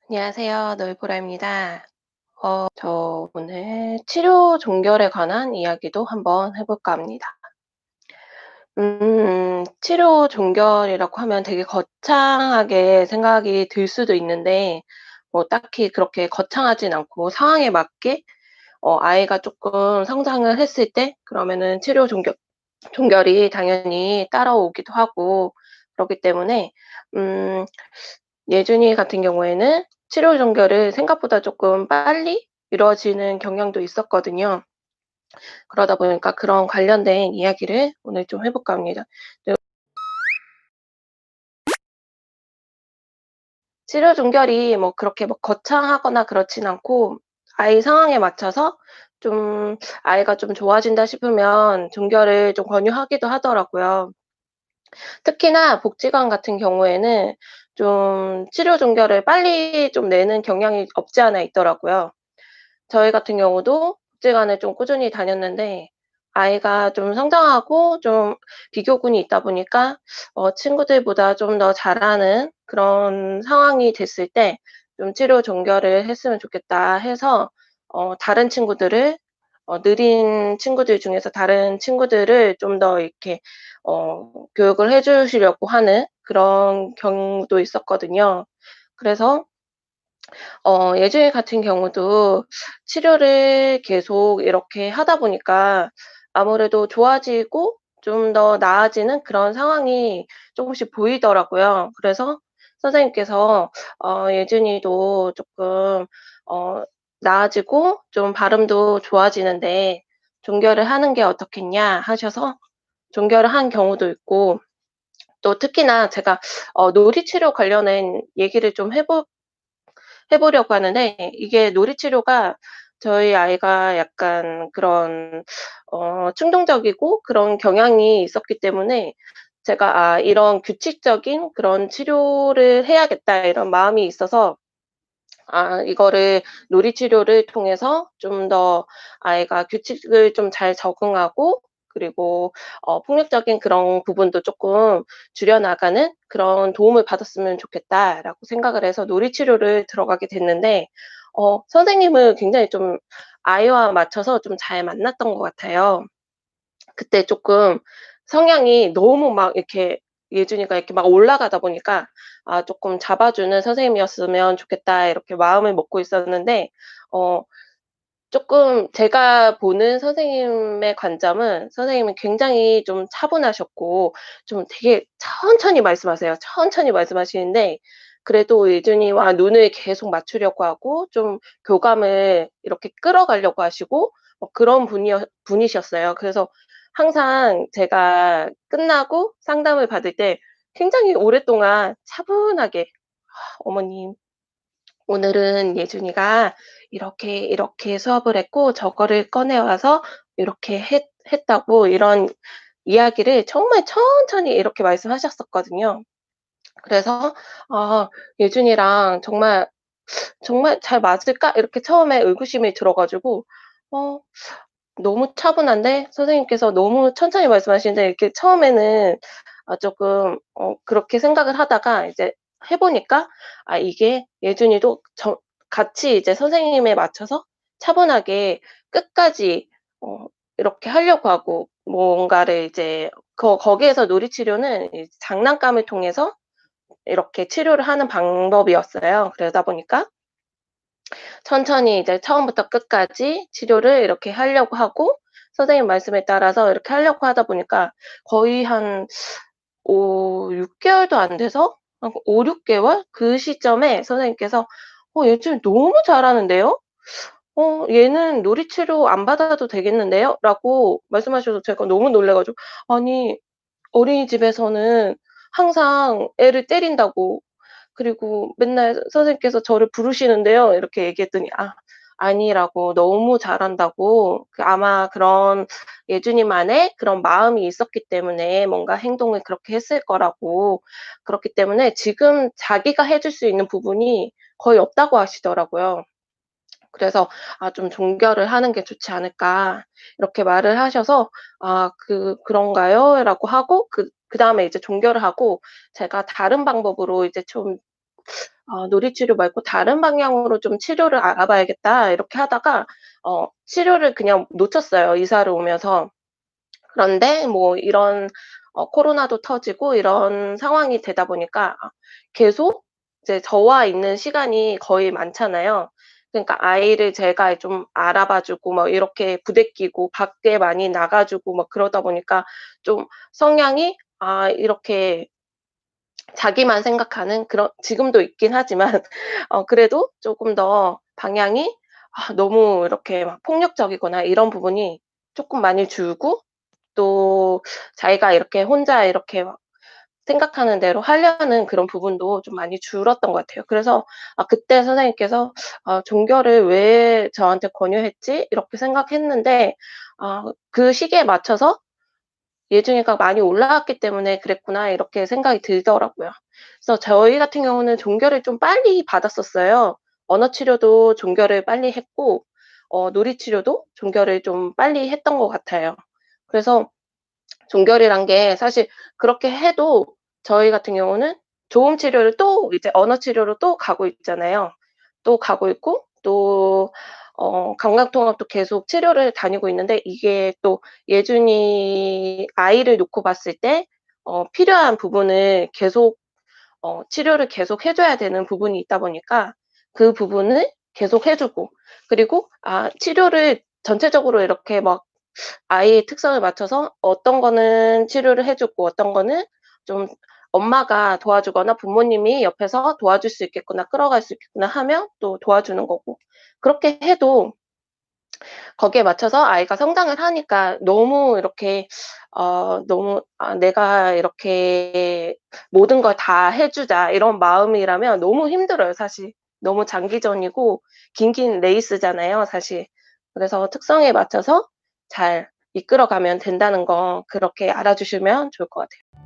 안녕하세요. 놀보라입니다. 저 오늘 치료 종결에 관한 이야기도 한번 해볼까 합니다. 치료 종결이라고 하면 되게 거창하게 생각이 들 수도 있는데, 뭐 딱히 그렇게 거창하진 않고 상황에 맞게 아이가 조금 성장을 했을 때, 그러면은 치료 종결이 당연히 따라오기도 하고, 그렇기 때문에, 음, 예준이 같은 경우에는 치료 종결을 생각보다 조금 빨리 이루어지는 경향도 있었거든요. 그러다 보니까 그런 관련된 이야기를 오늘 좀 해 볼까 합니다. 네. 치료 종결이 뭐 그렇게 뭐 거창하거나 그렇진 않고 아이 상황에 맞춰서 좀 아이가 좀 좋아진다 싶으면 종결을 좀 권유하기도 하더라고요. 특히나 복지관 같은 경우에는 좀 치료 종결을 빨리 좀 내는 경향이 없지 않아 있더라고요. 저희 같은 경우도 복지관을 좀 꾸준히 다녔는데 아이가 좀 성장하고 좀 비교군이 있다 보니까 친구들보다 좀 더 잘하는 그런 상황이 됐을 때 좀 "치료 종결을 했으면 좋겠다." 해서 다른 친구들을 느린 친구들 중에서 다른 친구들을 좀 더 이렇게 교육을 해 주시려고 하는 그런 경우도 있었거든요. 그래서 예주일 같은 경우도 치료를 계속 이렇게 하다 보니까 아무래도 좋아지고 좀 더 나아지는 그런 상황이 쪼금씩 보이더라고요. 그래서 선생님께서 "예준이도 쪼끔 어 나아지고 좀 발음도 좋아지는데 종결을 하는 게 어떻겠냐." 하셔서 종결을 한 경우도 있고, 또 특히나 제가 놀이치료 관련된 얘기를 좀 해 보려고 하는데, 이게 놀이치료가 저희 아이가 약간 그런 충동적이고 그런 경향이 있었기 때문에 제가 '아 이런 규칙적인 그런 치료를 해야겠다.' 이런 마음이 있어서 이거를 놀이치료를 통해서 좀 더 아이가 규칙을 좀 잘 적응하고, 그리고 폭력적인 그런 부분도 쪼끔 줄여 나가는 그런 도움을 받았으면 좋겠다라고 생각을 해서 놀이치료를 들어가게 됐는데, 선생님을 굉장히 좀 아이와 맞춰서 좀 잘 만났던 것 같아요. 그때 쪼끔 성향이 너무 막 이렇게 예준이가 이렇게 막 올라가다 보니까 '아 쪼끔 잡아주는 선생님이었으면 좋겠다.' 이렇게 마음을 먹고 있었는데, 어 쪼끔 제가 보는 선생님의 관점은 선생님은 굉장히 좀 차분하셨고 좀 되게 천천히 말씀하세요. 천천히 말씀하시는데 그래도 예준이와 눈을 계속 맞추려고 하고 좀 교감을 이렇게 끌어가려고 하시고 그런 분이셨어요. 그래서 항상 제가 끝나고 상담을 받을 때 굉장히 오랫동안 차분하게 "어머님, 오늘은 예준이가 이렇게 이렇게 수업을 했고 저거를 꺼내 와서 이렇게 했다고." 이런 이야기를 정말 천천히 이렇게 말씀하셨었거든요. 그래서 '아 예준이랑 정말 잘 맞을까?' 이렇게 처음에 의구심이 들어 가지고 어 너무 차분한데 선생님께서 너무 천천히 말씀하시는데, 이렇게 처음에는 쪼끔 그렇게 생각을 하다가 이제 해 보니까 이게 예준이도 같이 이제 선생님에 맞춰서 차분하게 끝까지 이렇게 하려고 하고, 뭔가를 이제 거기에서 놀이치료는 이 장난감을 통해서 이렇게 치료를 하는 방법이었어요. 그러다 보니까 천천히 이제 처음부터 끝까지 치료를 이렇게 하려고 하고, 선생님 말씀에 따라서 이렇게 하려고 하다 보니까 거의 한 6 개월도 안 돼서 한 5-6 개월 그 시점에 선생님께서 얘 좀 너무 잘하는데요? 얘는 놀이치료 안 받아도 되겠는데요?" 라고 말씀하셔서 제가 너무 놀라 가지고, 아니 어린이집에서는 항상 애를 때린다고, 그리고 맨날 선생님께서 저를 부르시는데요. 이렇게 얘기했더니 아니라고, 너무 잘한다고. 아마 그런 예준이만의 그런 마음이 있었기 때문에 뭔가 행동을 그렇게 했을 거라고. 그렇기 때문에 지금 자기가 해줄 수 있는 부분이 거의 없다고 하시더라고요. 그래서 좀 종결을 하는 게 좋지 않을까." 이렇게 말을 하셔서 그런가요?" 라고 하고 그다음에 이제 종결을 하고 제가 다른 방법으로 이제 좀 놀이치료 말고 다른 방향으로 좀 치료를 알아봐야겠다.' 이렇게 하다가 치료를 그냥 놓쳤어요, 이사를 오면서. 그런데 뭐 이런 코로나도 터지고 이런 상황이 되다 보니까 계속 이제 저와 있는 시간이 거의 많잖아요. 그러니까 아이를 제가 좀 알아봐 주고 뭐 이렇게 부대끼고 밖에 많이 나가 주고 막 그러다 보니까 좀 성향이 이렇게 자기만 생각하는 그런, 지금도 있긴 하지만 그래도 쪼끔 더 방향이 너무 이렇게 막 폭력적이거나 이런 부분이 쪼끔 많이 줄고, 또 자기가 이렇게 혼자 이렇게 막 생각하는 대로 하려는 그런 부분도 좀 많이 줄었던 것 같아요. 그래서 그때 선생님께서 '종교를 왜 저한테 권유했지?' 이렇게 생각했는데, 그 시기에 맞춰서 '예준이가 많이 올라왔기 때문에 그랬구나.' 이렇게 생각이 들더라고요. 그래서 저희 같은 경우는 종교를 좀 빨리 받았었어요. 언어 치료도 종교를 빨리 했고 놀이 치료도 종교를 좀 빨리 했던 것 같아요. 그래서 종결이란 게 사실 그렇게 해도 저희 같은 경우는 좋음 치료를 또 이제 언어 치료로 또 가고 있잖아요. 또 가고 있고, 또 감각통합도 계속 치료를 다니고 있는데, 이게 또 예준이 아이를 놓고 봤을 때 필요한 부분을 계속 치료를 계속 해 줘야 되는 부분이 있다 보니까 그 부분을 계속 해 주고, 그리고 치료를 전체적으로 이렇게 막 아이의 특성에 맞춰서 어떤 거는 치료를 해 주고 어떤 거는 좀 엄마가 도와주거나 부모님이 옆에서 도와줄 수 있겠구나, 끌어갈 수 있겠구나 하면 또 도와주는 거고, 그렇게 해도 거기에 맞춰서 아이가 성장을 하니까 너무 이렇게 너무 '내가 이렇게 모든 걸 다 해 주자.' 이런 마음이라면 너무 힘들어요, 사실. 너무 장기전이고 긴긴 레이스잖아요, 사실. 그래서 특성에 맞춰서 잘 이끌어 가면 된다는 거, 그렇게 알아주시면 좋을 것 같아요.